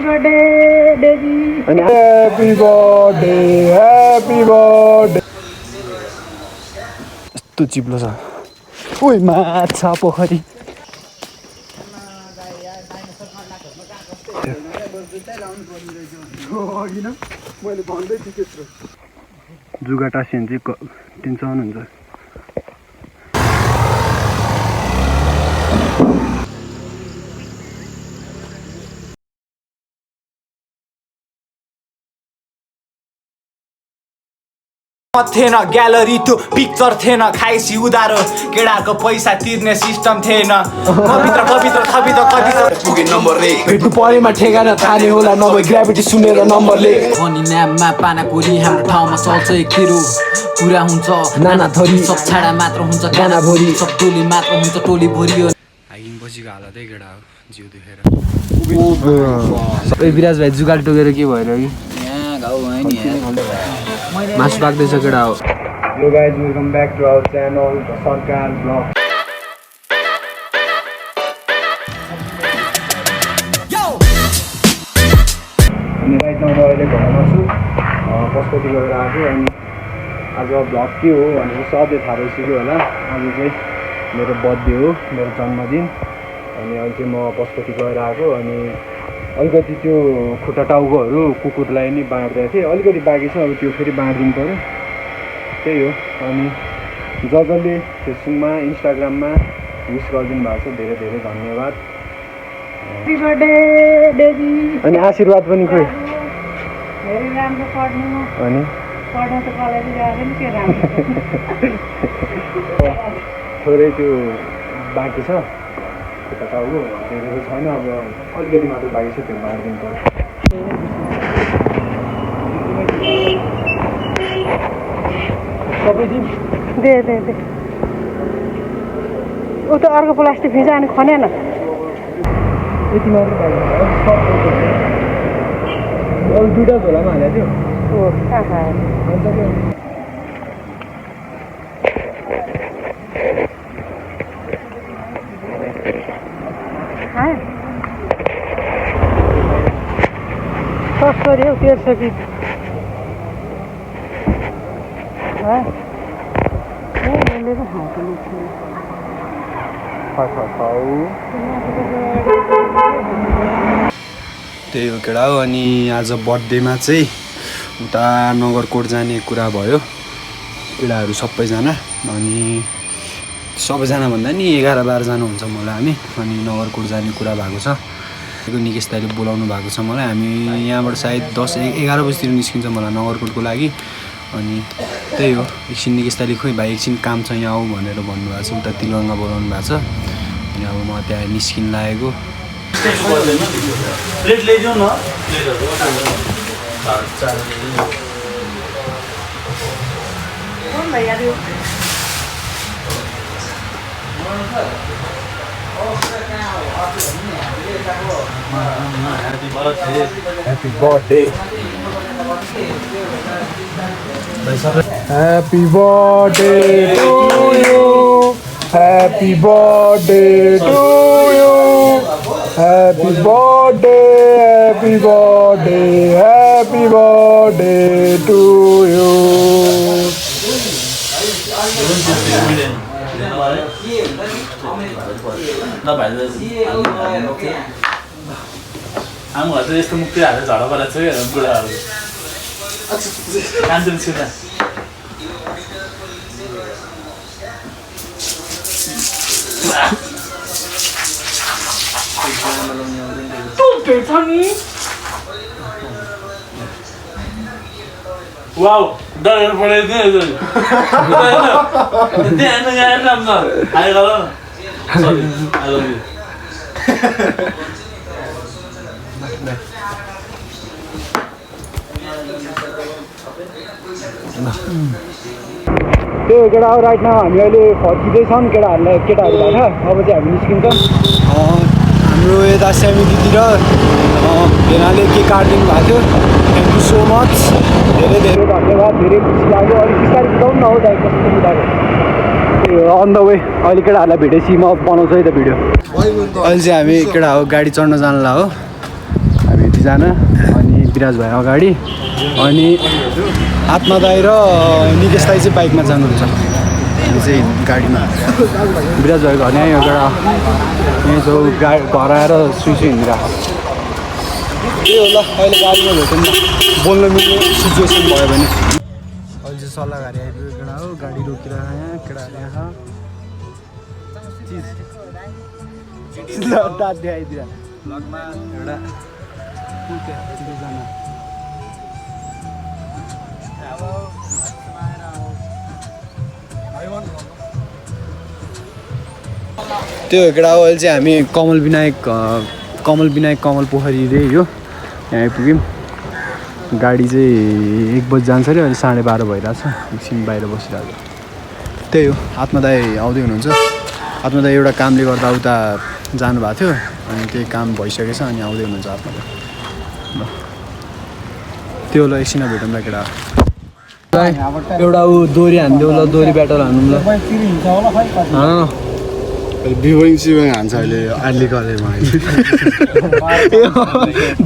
Birthday Daisy अनि happy birthday यस्तो चिप्लो छ ओइ माछा पोखरी जुगा टाँसियो भने चाहिँ टेन्सन हुन्छ थिएन ग्यालरी त्यो पिक्चर थिएन खाइसी उधारो केडाको पैसा तिर्ने सिस्टम थिएन कवित्र थपित कति पुगे नम्बर 1 भेट्नु परेमा ठेगाना थाले होला नभए ग्राभिटी सुनेर नम्बरले अनि न्याममा पानापुरी हाम्रो ठाउँमा चल्छ एक किरो पुरा हुन्छ नाना थरी सब छाडा मात्र हुन्छ गाना भोरी सब टोली मात्र हुन्छ टोली भोरी हाइकिङ बसीको हालतै केडा हो जिउ दुखेर सबै विराज भाइ जुगाल टोकेर के भइरह्यो कि यहाँ घाउ भयो नि मासु पाक्दैछ केडा हो Hello guys, welcome back to our channel, The Sarkar Vlog. अनि राइट नाउ म अहिले घरमा छु पशुपति गएर आएको अनि आज भ्लग के हो भनेर सधैँ थाहा भइसक्यो होला आज चाहिँ मेरो बर्थडे हो मेरो जन्मदिन अनि अहिले चाहिँ म पशुपति गएर आएको अनि अलिकति त्यो खुट्टा टाउकोहरू कुकुरलाई नि बाँड्दै थिएँ अलिकति बाँकी छ अब त्यो फेरि बाँडिदिनु पऱ्यो त्यही हो अनि जसले फेसबुकमा इन्स्टाग्राममा विस गरिदिनु भएको छ धेरै धेरै धन्यवाद ह्यापी बर्थडे डेजी अनि आशीर्वाद पनि खोइ धेरै राम्रो पढ्नु अनि पढ्न त कलेज गएर नि के राम्रो थोरै त्यो बाँकी छ खुट्टा टाउको धेरै छैन अब अलिकति मात्र बाँकी छ त्यो बाँडिदिनु पऱ्यो सबै दिन दे ऊ त अर्को प्लास्टिक भिजा अनि खनेन यति मात्र बाँकी छ अरू दुइटा झोलामा हालेको थियो ओ आहा कसरी हौ 1300 कि मैले त हाल्नु त्यही हो केडा हो अनि आज बर्थडेमा चाहिँ उता नगरकोट जाने कुरा भयो केटाहरू सबैजना अनि सबैजना भन्दा नि 11-12 जना हुन्छ मलाई हामी अनि नगरकोट जाने कुरा भएको छ निकेश दाइले बोलाउनु भएको छ मलाई हामी यहाँबाट सायद 10-11 बजीतिर निस्किन्छ मलाई नगरकोटको लागि अनि त्यही हो एकछिन निकेश दाइले खोइ भाइ एकछिन काम छ यहाँ आऊ भनेर भन्नुभएको छ उता तिलगङ्गा बोलाउनु भएको छ अनि अब म त्यहाँ निस्किन लागेको प्लेट ल्याइदेऊ न Happy birthday. Happy birthday to you. Happy birthday to you. Happy birthday, happy birthday, happy birthday to you. आमाहरू त यस्तो मुक्ति हालेर झडा परेको छ क्या बुढाहरू कान्छुन छुँदा वाउ डरेर पढाइदिएँ त्यो केटा हो राइट नाउ हामी अहिले फर्किँदैछौँ केटाहरू भएर अब चाहिँ हामी निस्किन्छौँ हाम्रो यता स्यामी दिदी र भेनाले के काटिदिनु भएको थियो थ्याङ्क यू सो मच धेरै धेरै धन्यवाद धेरै खुसी लाग्यो अलिक बिस्तारै कुदाउनु न हो दाइ कस्तो कुदाएको अन द वे अहिले केटाहरूलाई भेटेपछि म बनाउँछु है त भिडियो अहिले चाहिँ हामी केटा हो गाडी चढ्न जानला हो हामी दुईजना अनि विराज भाइ अगाडि अनि आत्मा दाइ र निकेश दाइ चाहिँ बाइकमा जानुहुन्छ हामी चाहिँ गाडीमा विराज भाइ घर यहीँ एउटा यहीँ छौ घर आएर सुई हिँडिरहेको त्यही हो ल अहिले गाडीमा भेटौँ न बोल्न मिल्ने सिचुएसन भयो भने अहिले चाहिँ सल्लाह गाडी आइपुगेको केटा हो गाडी रोकेर यहाँ केटाहरू यहाँ दाँत देखाइदिएर लगमा एउटा दुईजना त्यो केटा हो अहिले चाहिँ हामी कमल विनायक कमल पोखरी रे यो यहाँ आइपुग्यौँ गाडी चाहिँ 1 बजी जान्छ अरे अहिले 12:30 भइरहेछ एकछिन बाहिर बसिरहेको त्यही हो आत्मा दाइ आउँदै हुनुहुन्छ आत्मा दाइ एउटा कामले गर्दा उता जानुभएको थियो अनि त्यही काम भइसकेछ अनि आउँदै हुनुहुन्छ आत्मा दाइ ल त्यो ल एकछिन भेटौँ ल केटा एउटा ऊ दोरी हानिदेऊ ल दोरी ब्याटल हानौँ ल बिबङ सिबङ हान्छ अहिले आर्ली कलेजमा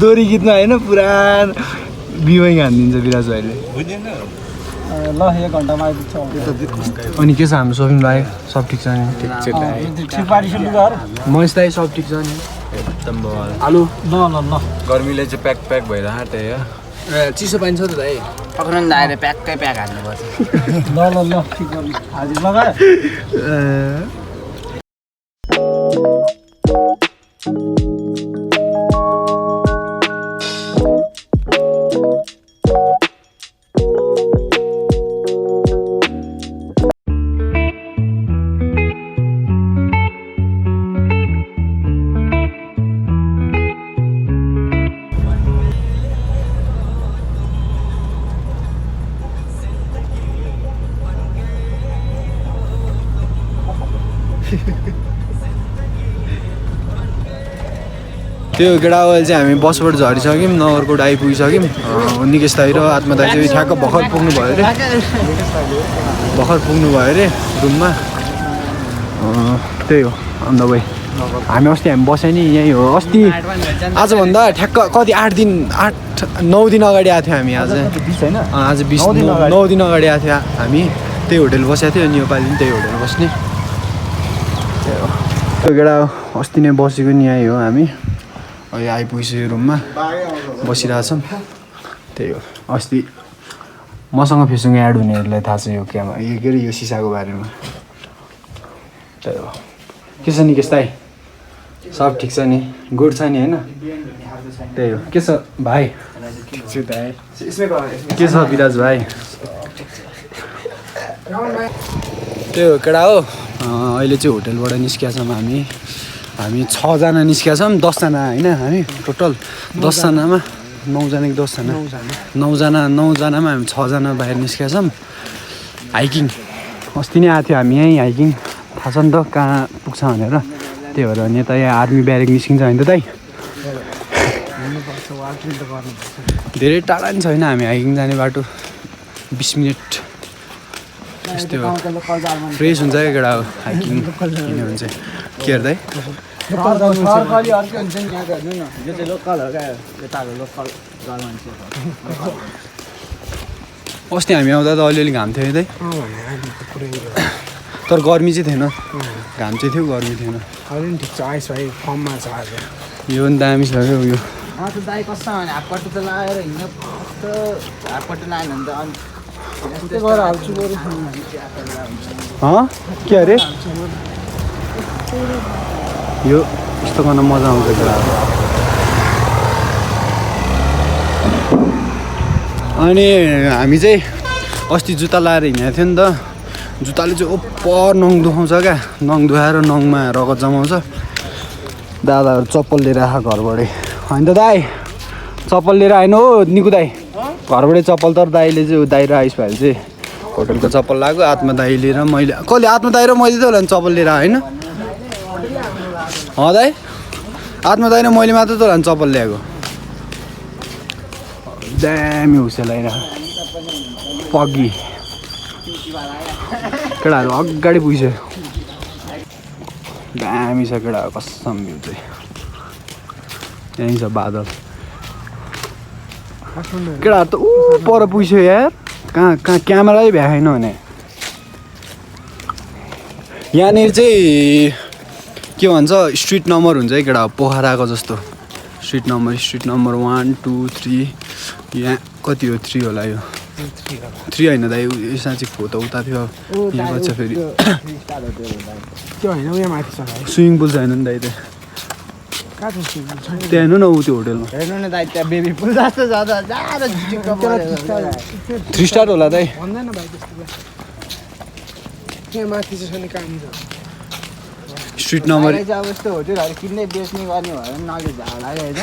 दोरी गीतमा होइन पुरा बिबङ हानिदिन्छ विराज भाइले ल 1 घन्टामा आइपुग्छ अनि के छ हाम्रो सपिङ भाइ सब ठिक छ नि ठिक पारिसु लुगाहरू महेश दाइ सब ठिक छ नि एकदम आलु ल गर्मीले चाहिँ प्याक भइरहेको त्यही हो चिसो पाइन्छ त दाइ पक्राउनु आएर प्याक्कै प्याक हाल्नुपर्छ ल ठिक गर्नु हाजिर लगाए त्यो केटा अहिले चाहिँ हामी बसबाट झरिसक्यौँ नगरकोट आइपुगिसक्यौँ निकेश दाइ र आत्मा दाइ चाहिँ ठ्याक्क भर्खर पुग्नु भयो अरे रुममा त्यही हो अन्त भाइ हामी बस्यो नि यहीँ हो अस्ति आजभन्दा ठ्याक्क कति 9 दिन अगाडि आएको थियो हामी आज 9 दिन अगाडि आएको थियो हामी त्यही होटेल बसेको थियो अनि योपालि पनि त्यही होटेल बस्ने त्यही हो त्यो केटा अस्ति नै बसेको नि यहीँ हो हामी अहिले आइपुगिसक्यो रुममा बसिरहेछौँ त्यही हो अस्ति मसँग फेसबुक एड हुनेहरूलाई थाहा छ यो क्यामेरा यो के अरे यो सिसाको बारेमा त्यही हो के छ निकेश दाइ सब ठिक छ नि गुड छ नि होइन त्यही हो के छ भाइ के छ विराज भाइ त्यही हो केटा हो अहिले चाहिँ होटेलबाट निस्किया छौँ हामी 6 जना निस्किया छौँ 10 जना होइन हामी टोटल 10 जनामा 9 जना कि 10 जना 9 जनामा हामी 6 जना बाहिर निस्किया छौँ हाइकिङ अस्ति नै आएको थियो हामी यहीँ हाइकिङ थाहा छ नि त कहाँ पुग्छ भनेर त्यही भएर अनि यता यहाँ आर्मी ब्यारेक निस्किन्छ होइन त दाइ धेरै टाढा नि छैन हामी हाइकिङ जाने बाटो 20 मिनट यस्तै हो फ्रेस हुन्छ क्या केटा हो हाइकिङ किन हुन्छ के अरे दाइ अस्ति हामी आउँदा त अलिअलि घाम थियो है दाइ तर गर्मी चाहिँ थिएन घाम चाहिँ थियो गर्मी थिएन ठिक छ आइस भाइ फर्ममा छ आज यो पनि दामी छ क्या उयो दाइ कस्तो भने हाफपट्टि त लगाएर हिँड्न कस्तो हाफपट्टि लगाएन भने त के अरे यो यस्तो गर्न मजा आउँछ केटा अनि हामी चाहिँ अस्ति जुत्ता लाएर हिँडेको थियो नि त जुत्ताले चाहिँ ओपर नङ दुखाउँछ क्या नङ दुखाएर नङमा रगत जमाउँछ दादाहरू चप्पल लिएर आएको घरबाटै होइन त दाइ चप्पल लिएर आएन हो निकु दाइ घरबाटै चप्पल तर दाइले चाहिँ दाइ र आइस भाइले चाहिँ होटलको चप्पल लगाएको आत्मा दाइले र मैले कसले आत्मा दाइ र मैले त होला नि चप्पल लिएर होइन दाइ आत्मा दाइ र मैले मात्र त होला नि चप्पल ल्याएको दामी हुसेल पग्गी केटाहरू अगाडि पुगिसक्यो दामी छ केटाहरू कसम भ्यू चाहिँ यहीँ छ बादल केटाहरू त पर पुग्यो यार कहाँ क्यामेरै भ्याएन भने यहाँनिर चाहिँ के भन्छ स्ट्रिट नम्बर हुन्छ है केटा पोखराको जस्तो स्ट्रिट नम्बर 1 2 3 यहाँ कति हो 3 होला यो 3 होइन दाइ यसमा चाहिँ फोटो उता थियो यहाँ बच्चा फेरि त्यो होइन उयो माथि छ भाइ स्विमिङ पुल छैन नि दाइ त्यहाँ कहाँ छ स्विमिङ पुल? त्यहाँ हेर्नु न ऊ त्यो होटेलमा हेर्नु न दाइ त्यहाँ बेबी पुल जस्तो छ त जाडो झिक्क परेको 3 स्टार होला दाइ भन्दैन भाइ त्यस्तो कुरा त्यहाँ माथि चाहिँ छ नि काम छ स्ट्रिट नम्बर अहिले चाहिँ अब यस्तो होटेलहरू किन्दै बेच्ने गर्ने भयो भने नले झाड लाग्यो होइन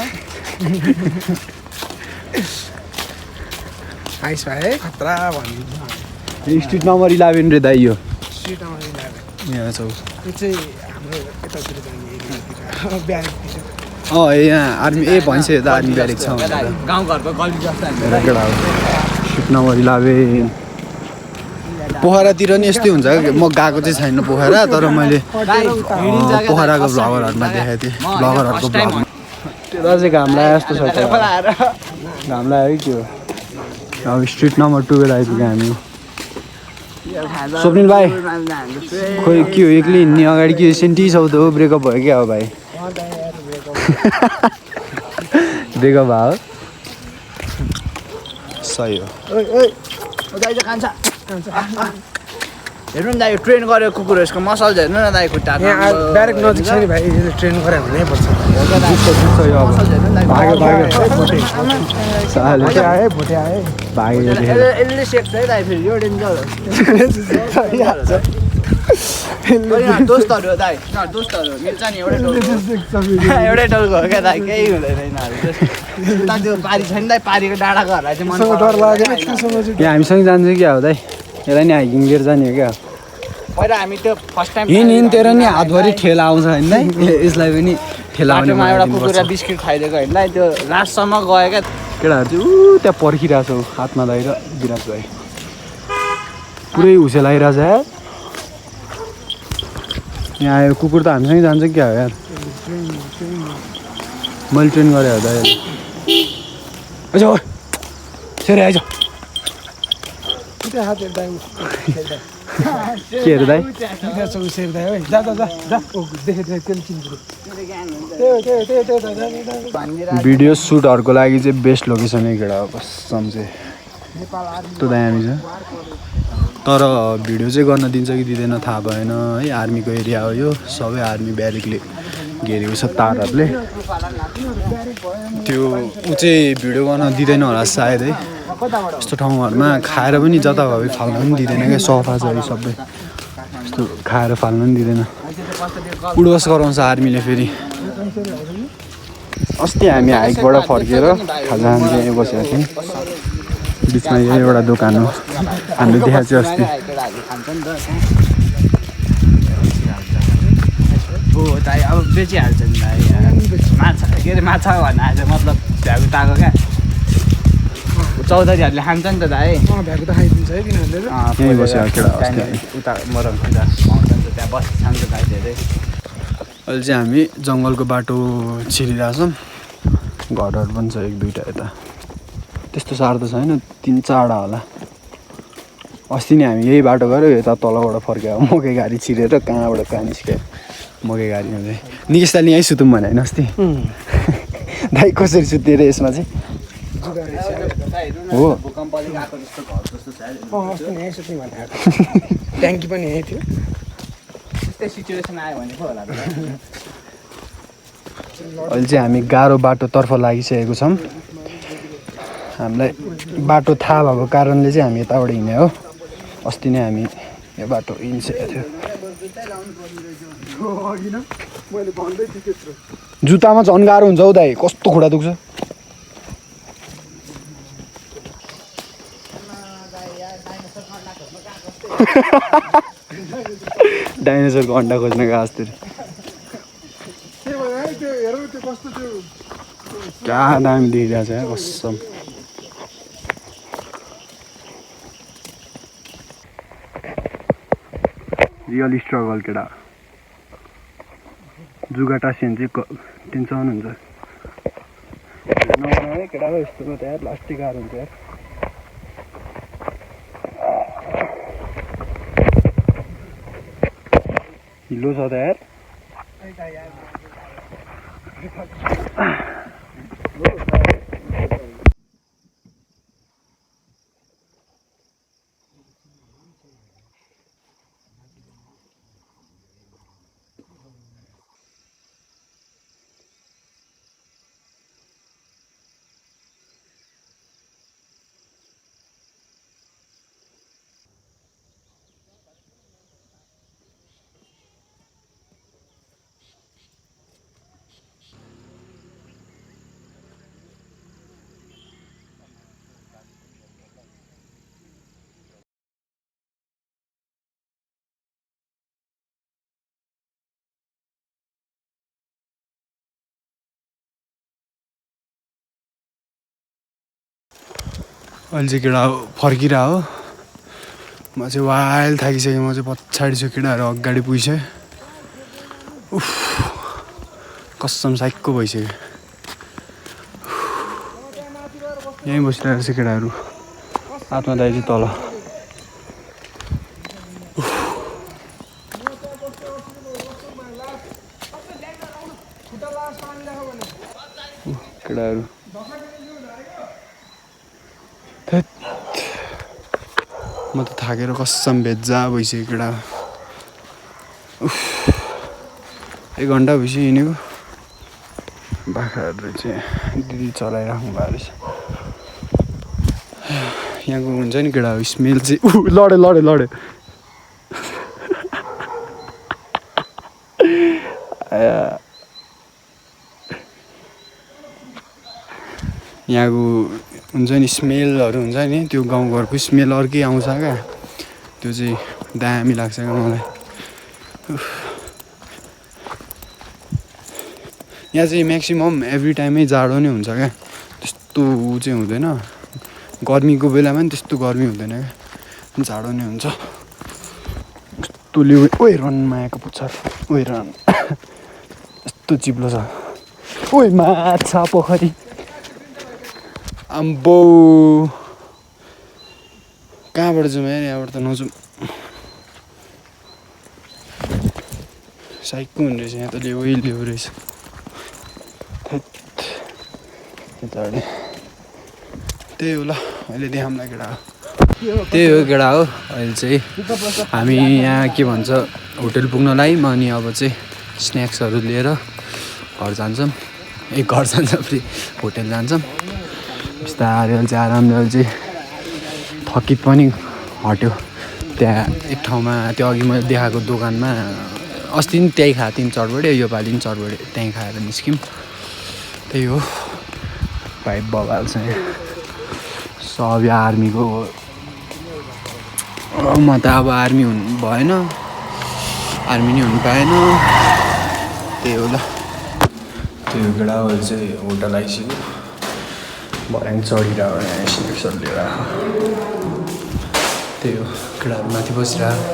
आइस भाइ खतरा भनिदिन्छ स्ट्रिट नम्बर 11 रे दाइ यो स्ट्रिट नम्बर 11 यहाँ छ यो चाहिँ हाम्रो यतातिर जाने एरियातिर ब्यारेक यहाँ आर्मी भन्छ त आर्मी ब्यारेक छ भनेर गाउँघरको गल्ली जस्तो मेरा केटा हो स्ट्रिट नम्बर 11 पोखरातिर नि यस्तै हुन्छ म गएको चाहिँ छैन पोखरा तर मैले पोखराको भ्लगरहरूमा देखाएको थिएँ भ्लगरहरूको भ्लगमा त्यो चाहिँ घाम लाग्यो जस्तो छ घाम लाग्यो कि त्यो अब स्ट्रिट नम्बर 12 आइपुग्यो हामी स्वप्निल भाइ खोइ के हो एक्लै हिँड्ने अगाडि के सेन्टी छौ त हो ब्रेकअप भयो क्या हो भाइ ब्रेकअप भयो सही हो खान्छ हेर्नु न दाइ ट्रेन गरेको कुकुर यसको मसल हेर्नु न दाइ खुट्टा यहाँ ब्यारेक नजिक छ नि भाइ यसले ट्रेन गरे भने पर्छ भाग्यो भोटे आए भोटे आए भाग्यो यसले सेक्छ है दाइ फेरि यो डेन्जर दोस्तहरू हो दाइ दोस्तहरू मिल्छ नि एउटै टोलको हो क्या दाइ केही हुँदैन यिनीहरू त्यो पारी छ नि दाइ पारीको डाँडाकोहरूलाई चाहिँ मन डर लाग्यो यहाँ हामीसँग जान्छ क्या हो दाइ यसलाई नि हाइकिङ लिएर जाने हो क्या पहिला हामी त्यो फर्स्ट टाइम हिँडेर नि हातभरि ठेला आउँछ होइन दाइ यसलाई पनि ठेला आउने बाटोमा एउटा कुकुरलाई बिस्किट खाइदिएको होइन दाइ त्यो लास्टसम्म गयो क्या केटाहरू चाहिँ त्यहाँ पर्खिरहेको छ हातमा लगाएर विराट भाइ पुरै हुसेल आइरहेछ यार यहाँ आयो कुकुर त हामीसँगै जान्छ क्या हो यार मैले ट्रेन गरेँ हो दाइ आइज हो सेरी आइज त्यो हात हेर्दा के अरे दाइ हेर्दा है जा जा जा जा देखे त्यसले चिन्छु भिडियो सुटहरूको लागि चाहिँ बेस्ट लोकेसन है केटा हो कसम चाहिँ यस्तो दामी छ तर भिडियो चाहिँ गर्न दिन्छ कि दिँदैन थाहा भएन है आर्मीको एरिया हो यो सबै आर्मी ब्यारेकले घेरेको छ तारहरूले त्यो ऊ चाहिँ भिडियो गर्न दिँदैन होला सायद है यस्तो ठाउँहरूमा खाएर पनि जताभावी फाल्न पनि दिँदैन क्या सफा छ यो सबै यस्तो खाएर फाल्न पनि दिँदैन उडवस गराउँछ आर्मीले फेरि अस्ति हामी हाइकबाट फर्केर खाजा खान्छ यहाँ बसेको थियौँ बिचमा यो एउटा दोकान हो हामीले देखाएको चाहिँ अस्ति हो दाइ अब बेचिहाल्छ नि दाइ माछा के अरे माछा भन्नु आज मतलब भ्यागु ताको क्या चौधरीहरूले खान्छ नि त दाइ भ्याएको त खाइदिन्छ है तिनीहरूले यहीँ बसेको केटा अस्ति उता मरमतिर पाउँछ नि त त्यहाँ बस खान्छ दाइ धेरै अहिले चाहिँ हामी जङ्गलको बाटो छिरिरहेछौँ घरहरू पनि छ 1-2टा यता त्यस्तो साह्रो त छैन 3-4वटा होला अस्ति नै हामी यही बाटो गऱ्यो यता तलबाट फर्क्यो मकै गाडी छिरेर कहाँबाट कहाँ निस्क्यो मकै गाडीमा चाहिँ निकेश दाइले यहीँ सुतौँ भने होइन अस्ति दाइ कसरी सुत्ने रे यसमा चाहिँ हो ट्याङ्की पनि यहीँ थियो त्यस्तै सिचुएसन आयो भने पो होला अहिले चाहिँ हामी गाह्रो बाटोतर्फ लागिसकेको छौँ हामीलाई बाटो थाहा भएको कारणले चाहिँ हामी यताबाट हिँड्यो हो अस्ति नै हामी यो बाटो हिँडिसकेको थियो जुत्तामा झन् गाह्रो हुन्छ हौ दाइ कस्तो खुट्टा दुख्छ डाइनोसरको अन्डा खोज्न गएको अस्ति क्या दामी देखिरहेको छ यार कसम रियल स्ट्रगल केटा जुगा टाँसियो भने चाहिँ टेन्सन हुन्छ है केटा हो यस्तोमा त यार लास्टै गाह्रो हुन्छ यार हिलो छ त यार अहिले चाहिँ केटा फर्किरह हो म चाहिँ वाइल थाकिसकेँ म चाहिँ पछाडि छु केटाहरू अगाडि पुगिसक्यो उफ कसम साइक्को भइसक्यो यहीँ बसिरहेको छ केटाहरू आत्मा दाइ चाहिँ तल केटाहरू म त थाकेर कसम भेज्जा भइसक्यो केटा 1 घन्टा भइसक्यो हिँडेको बाख्राहरू चाहिँ दिदी चलाइराख्नु भएको रहेछ यहाँको हुन्छ नि केटाहरू स्मेल चाहिँ लड्यो यहाँको हुन्छ नि स्मेलहरू हुन्छ नि त्यो गाउँघरको स्मेल अर्कै आउँछ क्या त्यो चाहिँ दामी लाग्छ क्या मलाई यहाँ चाहिँ म्याक्सिमम् एभ्री टाइमै जाडो नै हुन्छ क्या त्यस्तो ऊ चाहिँ हुँदैन गर्मीको बेलामा पनि त्यस्तो गर्मी हुँदैन क्या जाडो नै हुन्छ यस्तो लिउ ओइ रन मायाको पुच्छर ओइ रन यस्तो चिप्लो छ ओइ माछा पोखरी अम्बो कहाँबाट जाउँ यार यहाँबाट त नजाउँ साइकको हुने रहेछ यहाँ त लेउ रहेछ त्यही हो ल अहिले देखाउँला केटा हो त्यही हो केटा हो अहिले चाहिँ हामी यहाँ के भन्छ होटल पुग्नलाई म अनि अब चाहिँ स्न्याक्सहरू लिएर घर जान्छौँ घर जान्छ फेरि होटल जान्छौँ बिस्तारै अहिले चाहिँ आरामले अहिले चाहिँ थकित पनि हट्यो त्यहाँ एक ठाउँमा त्यो अघि मैले देखाएको दोकानमा अस्ति पनि त्यहीँ खाएको थियौँ चटबडे योपालि पनि चटबडे त्यहीँ खाएर निस्क्यौँ त्यही हो पाइप बगाल चाहिँ सब आर्मीको म त अब आर्मी हुनु भएन आर्मी नै हुनु पाएन त्यही हो ल त्यो केटा अहिले चाहिँ होटल आइसक्यो भरे चढिरहेको यहाँ स्न्याक्सहरू लिएर त्यही हो केटाहरू माथि बसिरहेको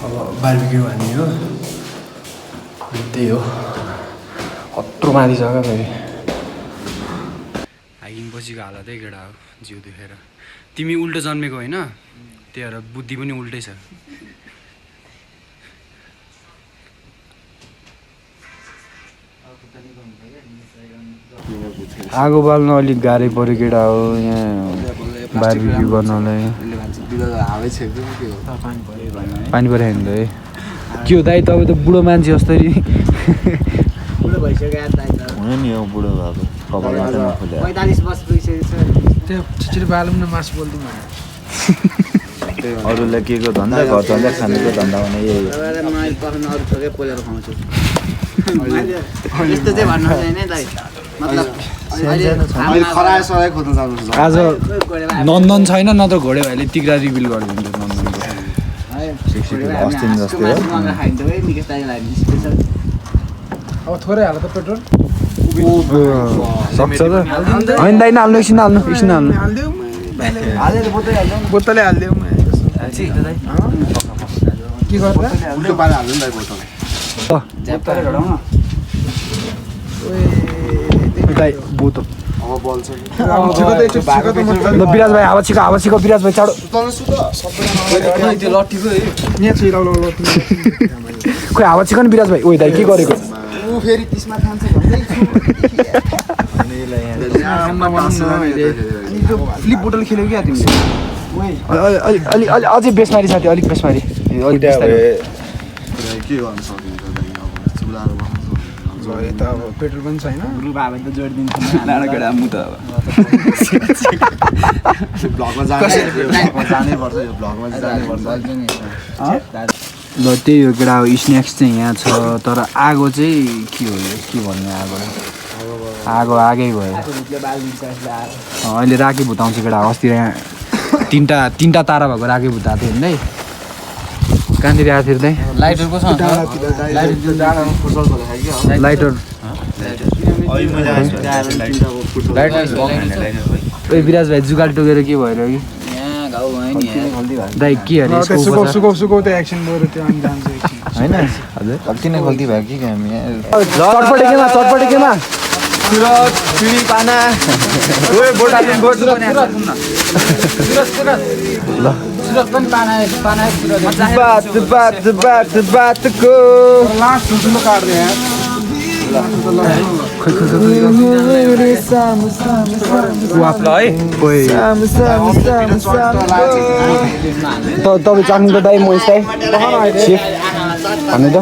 अब बार्बिक्यू हान्ने हो त्यही हो कत्रो माथि छ क्या फेरि हाइकिङ पछिको हालतै केटा हो जिउ दुखेर तिमी उल्टो जन्मेको होइन त्यही भएर बुद्धि पनि उल्टै छ आगो बाल्न अलिक गाह्रै पऱ्यो केटा हो यहाँ बार्बिक्यू गर्नलाई पानी पऱ्यो होइन है के हो दाइ तपाईँ त बुढो मान्छे जस्तरी बुढो भइसक्यो यार दाइ त हुन नि हो बुढो भएको कपाल मात्रै नखोले 45 वर्ष भइसकेको छ त्यो छिटो बालौँ न मासु बोल्दिउँ अरूलाई के को धन्दा घर चल्दा खानेको धन्दा भने यही हो मैले पकाउनु अरू थोकै पोलेर खुवाउँछु यस्तो चाहिँ भन्नु हुँदैन है दाइ मतलब आज नन्दन छैन नत्र घोडे भाइले तिग्रा रिभिल गरिदिन्छ नन्दनको अस्ति जस्तै हो अब थोरै हाल त पेट्रोल सक्छ त होइन दाइ नहाल्नु एकछिन हाल्नु एकछिन हाल्नु बोतलै हालिदिउँ के गर्दा उल्टो पारेर हाल्नु नि दाइ बोतल दाइ बोतल ल बिराज भाइ हावा छिको बिराज भाइ चाँडो खोइ हावा छिको नि बिराज भाइ ओइ दाइ के गरेको फ्लिप बोतल खेल्यो क्या तिमीले अलि अझै बेसमारी साथी अलिक बेसमारी के गर्नु सकिन्छ यता अब पेट्रोल पनि छैन त जोडिदिन्छ भ्लगमा जानै पर्छ यो भ्लगमा जानै पर्छ ल त्यही हो केटा हो स्न्याक्स चाहिँ यहाँ छ तर आगो चाहिँ के हो यो के भन्ने आगो आगै भयो अहिले राखी भुताउँछ केटा अस्ति यहाँ तिनवटा तारा भएको राखी भुताएको थियो नि कहाँनिर आएको थियो दाइ लाइटर कोसँग लाइटर ओइ विराज भाइ जुगाल टोकेर के भइरह्यो कि दाइ के अरे सुकौ त एक्सन गऱ्यो त्यो अनि जान्छ होइन हजुर गल्ती नै गल्ती भयो कि हामी चटपटे केमा लास्ट ठुल्ठुलो काट्दै यहाँ तपाईँ चाख्नु त दाइ म यस्तै भन्नु त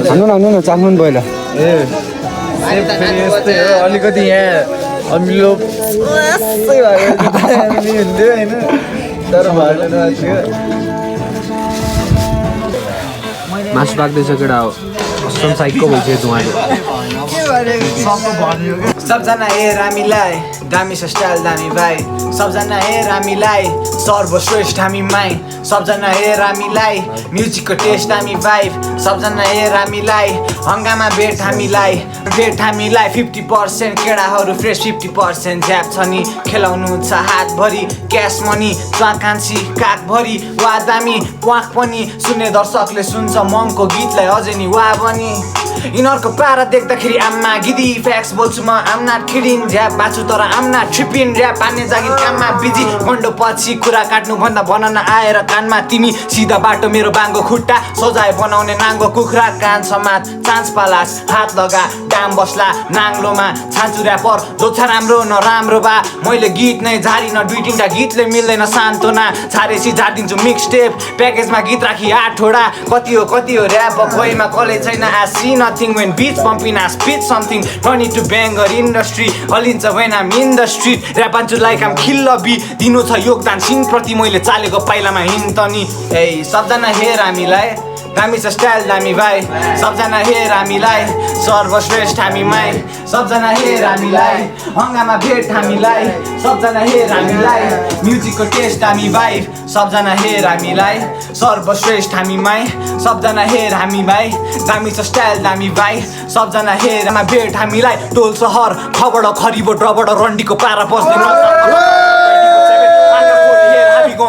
हान्नु न चाख्नु नि पहिला अलिकति यहाँ अमिलो हुन्थ्यो होइन तर मासु पाक्दैछ केटा हो असम साइकको भइसक्यो धुवाले सबजना हेर हामीलाई दामी छ स्टाइल दामी भाइ सबजना हेर हामीलाई सर्वश्रेष्ठ हामी माई सबजना हेर हामीलाई म्युजिकको टेस्ट हामी भाइब सबजना हेर हामीलाई हङ्गामा भेट हामीलाई 50% केडाहरू फ्रेस 50% झ्याप छ नि खेलाउनु छ हातभरि क्यास मनी च्वाकान्छी काकभरि वा दामी वाक पनि सुन्ने दर्शकले सुन्छ मङको गीतलाई अझै नि वा पनि यिनीहरूको पारा देख्दाखेरि आम्मा गिदी फ्याक्स बोल्छु म आम नट किडिङ झ्याप बाँच्छु तर आम नट ट्रिपिङ ऱ्याप पार्ने जागिर काममा बिजी मन्डो पछि कुरा काट्नु भन्दा भन न आएर कानमा तिमी सिधा बाटो मेरो बाङ्गो खुट्टा सजाय बनाउने नाङ्गो कुखुरा कान समात चान्स पालास हात लगा डाम बस्ला नाङ्लोमा छान्छु ऱ्यापर जो छ राम्रो नराम्रो बा मैले गीत नै झारिन 2-3टा गीतले मिल्दैन सान्तोना छारेसी झारिदिन्छु मिक्स टेप प्याकेजमा गीत राखी 8 वटा कति हो ऱ्याप कोहीमा कलेज छैन आसी nothing when beats bumping I spit something don't need to bang or industry हलिन्छ when I'm in the street rap अन्छु like I'm killer B दिनु छ योगदान सिन प्रति मैले चालेको पाइलामा हिँड्न नि ए सबजना हेर हामीलाई दामी छ स्टाइल दामी भाइ सबजना हेर हामीलाई सर्वश्रेष्ठ हामी माई सबजना हेर हामीलाई हङ्गामा भेट हामीलाई सबजना हेर हामीलाई म्युजिकको टेस्ट हामी भाइ सबजना हेर हामीलाई सर्वश्रेष्ठ हामी माई सबजना हेर हामी भाइ दामी छ स्टाइल दामी भाइ सबजना हेर भेट हामीलाई टोल सहर खबड खरिबो ड्रबड रन्डीको पारा पस्दैन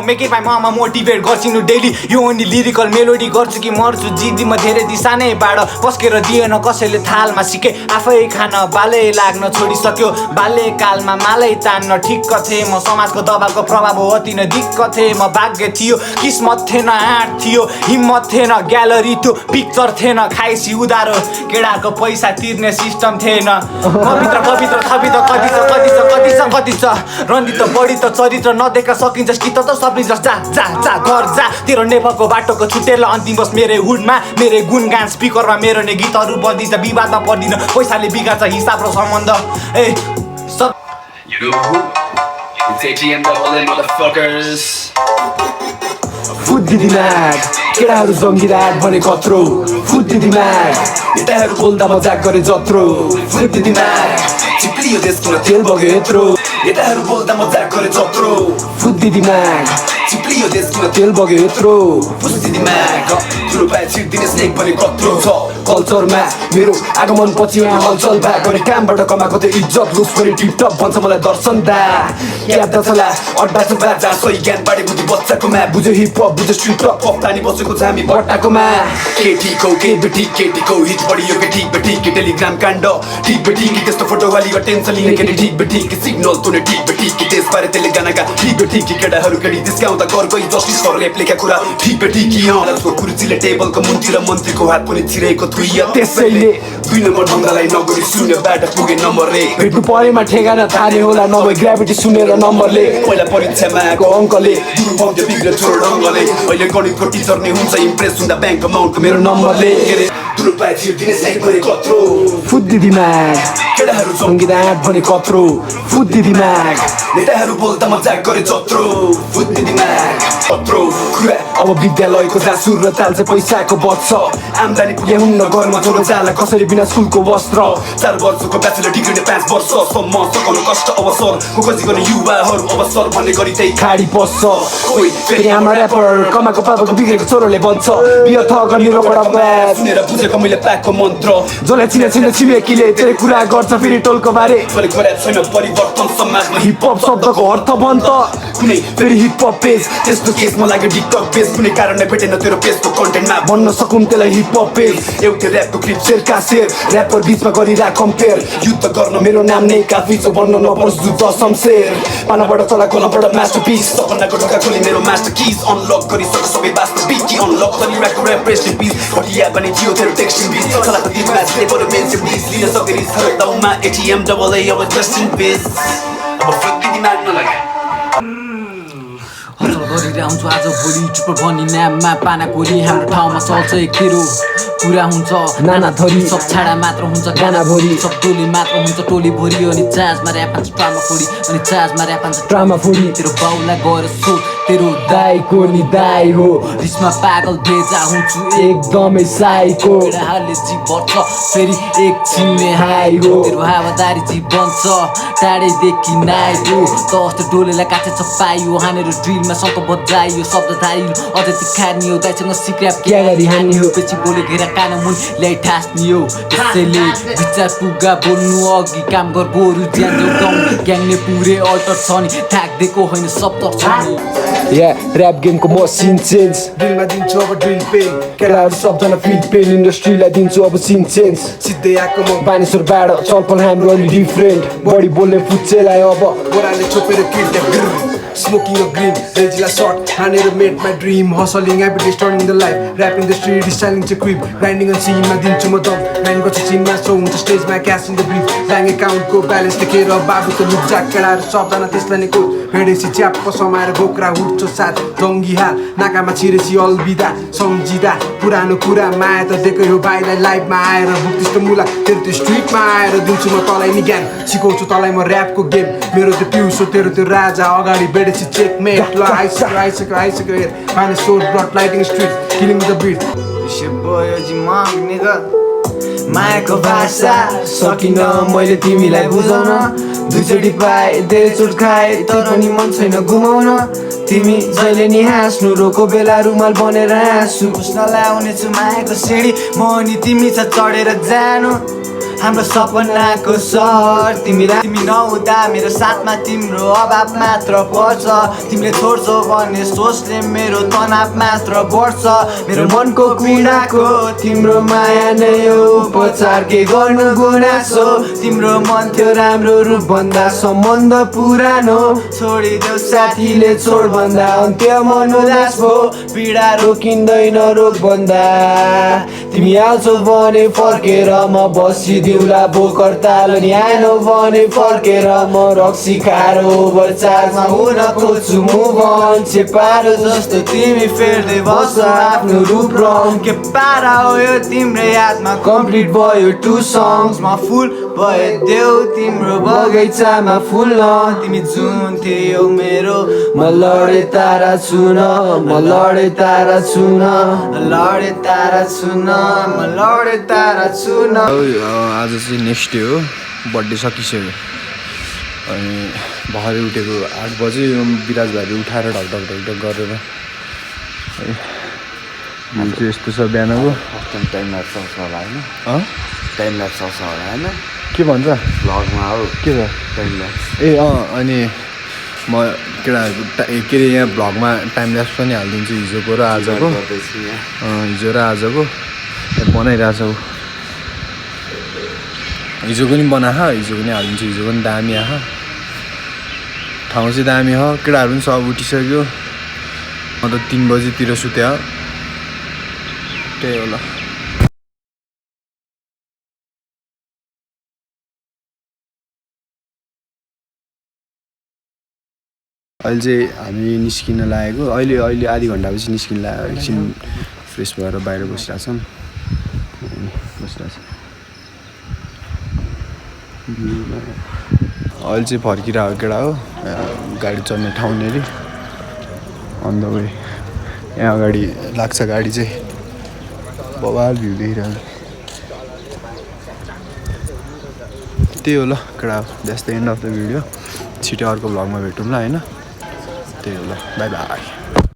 make it my mama motivate गर्छिनु डेली यो ओन्ली लिरिकल मेलोडी गर्छु कि मर्छु जिद्दी म धेरै दिशा नै बाड पस्केर दिएन कसैले थालमा सिके आफै खान बाले लाग्न छोडिसक्यो बाल्यकालमा मालै तान्न ठिक्क थिए म समाजको दबावको प्रभाव हो अति नै दिक्क थिए म भाग्य थियो किस्मत थिएन आँट थियो हिम्मत थिएन ग्यालरी थियो पिक्चर थिएन खाइसी उधारो केडाको पैसा तिर्ने सिस्टम थिएन पवित्र पवित्र थपी त कति छ रन्डी त बढी त चरित्र नदेख्न सकिन्छ कि त सबै जस्ता जा घर जा तेरो नेपालको बाटोको छुटेर अन्तिम बस मेरो हुडमा मेरो गुणगान स्पिकरमा मेरो नै गीतहरू बदिन्छ विवादमा पर्दिन पैसाले बिगार्छ हिसाब र सम्बन्ध ए सब फुद्दी दिमाग केडाहरू जङ्गिराट भने कत्रो फुद्दी दिमाग नेताहरू बोल्दा मजाक गरे जत्रो फुद्दी दिमाग चिप्लियो देश किन तेल बग्यो यत्रो नेताहरू बोल्दा मजाक गरे जत्रो फुद्दी दिमाग चिप्लियो देश किन तेल बग्यो यत्रो फुद्दी दिमाग ठुलो पाए छिर्दिने स्नेक भने कत्रो छ कल्चरमा मेरो आगमन पछि यहाँ हलचल भए गरे कामबाट कमाएको त्यो इज्जत लुज गरी टिपटप भन्छ मलाई दर्शन दा क्याब दसला अड्डा छ बाजा सही ज्ञान बाडे बुद्धि बच्चाकोमा बुझ्यो हिपहप बुझ्यो स्ट्रिट टप कप्तानी बसेको छ हामी बट्टाकोमा केटीको के बेठी केटीको हिट बढियो के ठिक बेठी के टेलिग्राम काण्ड ठिक बेठी कि त्यस्तो फोटो वाली टेन्सन लिने केटी ठिक बेठी कि सिग्नल तुने ठिक बेठी कि त्यसबारे त्यसले गानाका ठिक बेठी कि केटाहरू केटी जिस्काउँदा गर्गई जस्टिस फर रेप लेखा कुरा ठिक बेठी कि अदालतको कुर्सीले टेबलको मुन्टी र मन्त्रीको हात पनि छिरेको थुइया त्यसैले 2 नम्बर ढङ्गलाई नगरी शून्यबाट पुगे नम्बर 1 भेट्नु परेमा ठेगाना थाले होला नभए ग्राभिटी सुनेर नम्बरले पहिला परीक्षामा आएको अङ्कले दुरु पाउँथ्यो बिग्रे छोरो ढङ्गले अहिले गणितको टिचर नै हुन्छ इम्प्रेस हुँदा ब्याङ्क अमाउन्टको मेरो नम्बरले दुरु पाए छिर्दिने साइड भने कत्रो फुद्दी दिमाग केटाहरू सङ्गीत भने कत्रो फुद्दी दिमाग नेताहरू बोल्दा मजाक गरे जत्रो फुद्दी दिमाग कत्रो कुरा अब विद्यालयको जहाँ सुर र ताल चाहिँ पैसाको बच्छ आम्दानी पुगे हुन्न घरमा छोरो जाला कसरी बिना स्कुलको वस्त्र 4 वर्षको ब्याचलर डिग्री 5 वर्षसम्म सकाउनु कष्ट अवसर खोजी गर्ने युवाहरू अवसर भन्ने गरी त्यही खाडी पस्छ कोही फेरि हाम्रो ऱ्यापर कमाको पापाको बिग्रेको छोरोले भन्छ बियो थ गर्ने रोकड ब्यास सुनेर बुझेको मैले पाएको मन्त्र जसले चिने छिमेकीले धेरै कुरा गर्छ फेरि टोलको बारे गरेको छैन परिवर्तन समाजमा हिपहप शब्दको अर्थ बन्द कुनै फेरि हिपहप पेज त्यस्तो केसमा लाग्यो टिकटक पेज कुनै कारणले भेटेन तेरो पेजको कन्टेन्टमा भन्न सकुन् त्यसलाई हिपहप पेज एउटै ऱ्यापको क्लिप शेरका शेर ऱ्यापर बिचमा गरिरा कम्पेयर युद्ध गर्न मेरो नाम नै काफी छ भन्न नपर्छ जुद्ध शमशेर पानाबाट चलाको नबाट मास्टरपिस सपनाको ढोका खोली मेरो मास्टर किज अनलक गरिसक्यो सबै वास्तविक कि अनलक गरिरहेको ऱ्याप रेस्ट इन पिस घटिया पनि थियो तेरो टेक्स्टिङ बिस चलाको दिनमा स्लेपहरू मेन्स बिस लिन सके रिस हरदाउमा एटिएम डबल ए अब जस्ट इन पेस अब फुक्की दिमाग नलागे हसल गरेर आउँछु आज भोलि चुपर बनी नाममा पाना कोरी हाम्रो ठाउँमा चल्छ एक तेरो कुरा हुन्छ नाना थरी सब छाडा मात्र हुन्छ गाना भोरी सब टोली मात्र हुन्छ टोली भोरी अनि चार्जमा ऱ्याप हान्छ ड्रामा फोडी अनि चार्जमा ऱ्याप हान्छ ड्रामा फोडी तेरो बाउलाई गएर सो तेरो दाइको नि दाइ हो रिसमा पागल भेजा हुन्छु एकदमै साइको केटाहरूले जीवन छ फेरि एकछिनले हाई हो तेरो हावादारी जीवन छ टाढैदेखि नाइ हो तस्तो डोलेलाई काटेछ पाइयो हानेर ड्रिलमा शङ्क बजाइयो शब्दधारी अझै तिखार्नी हो दाइसँग सिक्राप क्या गरी हान्ने हो पछि बोले घेरा कान मुन ल्याइ ठास्नी हो त्यसैले विचार पुगा बोल्नु अघि काम गर बोरु ज्यान जोगाउनु ग्याङले पुरै अल्टर छ नि थाक्दिएको होइन सब त छ नि ऱ्याप गेमको मसिन चेन्ज ड्रिलमा दिन्छु अब ड्रिल पेन केटाहरू सबजना फिट पेन इन्डस्ट्रीलाई दिन्छु अब सिन चेन्ज सिधै आएको म मानिसहरूबाट चलपल हाम्रो अलि डिफ्रेन्ट बढी बोल्ने फुच्चेलाई अब गोराले छोपेर किट Smoking a green, Regila short, handed made my dream. Hustling every day, starting the life. Rapping the street, styling the creep. Grinding on scene, my din to my dog. Man got to see my soul, the stage, my cast in the brief. Bank account, go balance, the care of Babu, the look jack, out of shop, and a test and a good. Heard a chap for some out of Bokra, hood to sad. Dongi hat, Nakamachiri, all be that. Song Jida, Purano Kura, my the deco, you buy the life, my iron, book this Mula, till the street, my iron, do to my tall again. She goes to Talai, my rap game. Mirror the pew, so terror to Raja, Ogari, it's a checkmate, icicle, find a sword, brought lighting street, killing with the beat. मायाको भाषा सकिन मैले तिमीलाई बुझाउन दुईचोटि पाए धेरै चोट खाए तर पनि मन छैन घुमाउन तिमी जहिले नि हाँस्नु रोको बेला रुमाल बनेर हाँस्छु पुस्नलाई आउनेछु मायाको सिँढी म नि तिमी छ चढेर जानु हाम्रो सपनाको सहर तिमी नहुँदा मेरो साथमा तिम्रो अभाव मात्र पर्छ तिमीले छोड्छौ भन्ने सोचले मेरो तनाव मात्र बढ्छ मेरो मनको पीडाको तिम्रो माया नै हो उपचार के गर्नु गुनासो तिम्रो मन थियो राम्रो रूप भन्दा सम्बन्ध पुरानो छोडिदेऊ साथीले छोड भन्दा अन्त्य मन उदास भो पीडा रोकिँदैन रोग भन्दा तिमी आउँछौ भने फर्केर म बसिदिउला बोकर ताल नि आएनौ भने फर्केर म रक्सी खाएर ओभरचार्जमा हुन खोज्छु मुभ अन छेपारो जस्तो तिमी फेर्दै बस आफ्नो रूप रङ के पारा हो यो तिम्रो यादमा कम्प्लिट भयो 2 सङ्ग्समा फुल भयो देऊ तिम्रो बगैँचामा फुल तिमी जुन थियौ मेरो म लडे तारा छुन म लडे तारा छुन लडे तारा छुन म लडे तारा छुन आज चाहिँ नेक्स्ट डे हो बर्थडे सकिसक्यो अनि भरे उठेको 8 बजे बिराज भाइले उठाएर ढकढक गरेर भ्यू चाहिँ यस्तो छ बिहानको टाइम ल्याप्स आउँछ होला होइन अँ टाइम ल्याप्स आउँछ होला होइन के भन्छ भ्लगमा हो के छ टाइम ल्याप्स ए अनि म केटाहरूको के अरे यहाँ भ्लगमा टाइम ल्याप्स पनि हालिदिन्छु हिजोको र आजको गर्दैछु यहाँ हिजो र आजको बनाइरहेछ ऊ हिजो पनि बनाख हिजो पनि हालिदिन्छु हिजो पनि दामी आख ठाउँ चाहिँ दामी हो केटाहरू पनि सब उठिसक्यो म त 3 बजीतिर सुत्यो त्यही होला अहिले चाहिँ हामी निस्किन लागेको अहिले आधी घन्टापछि निस्किन लाग्यो एकछिन फ्रेस भएर बाहिर बसिरहेछौँ अहिले चाहिँ फर्किरहेको केटा हो गाडी चढ्ने ठाउँनेरि अन द वे यहाँ अगाडि लाग्छ गाडी चाहिँ बवाल भ्यू देखिरहेको त्यही हो ल केटा that's the and of the video छिटो अर्को भ्लगमा भेटौँ ल होइन त्यही हो ल बाई बाई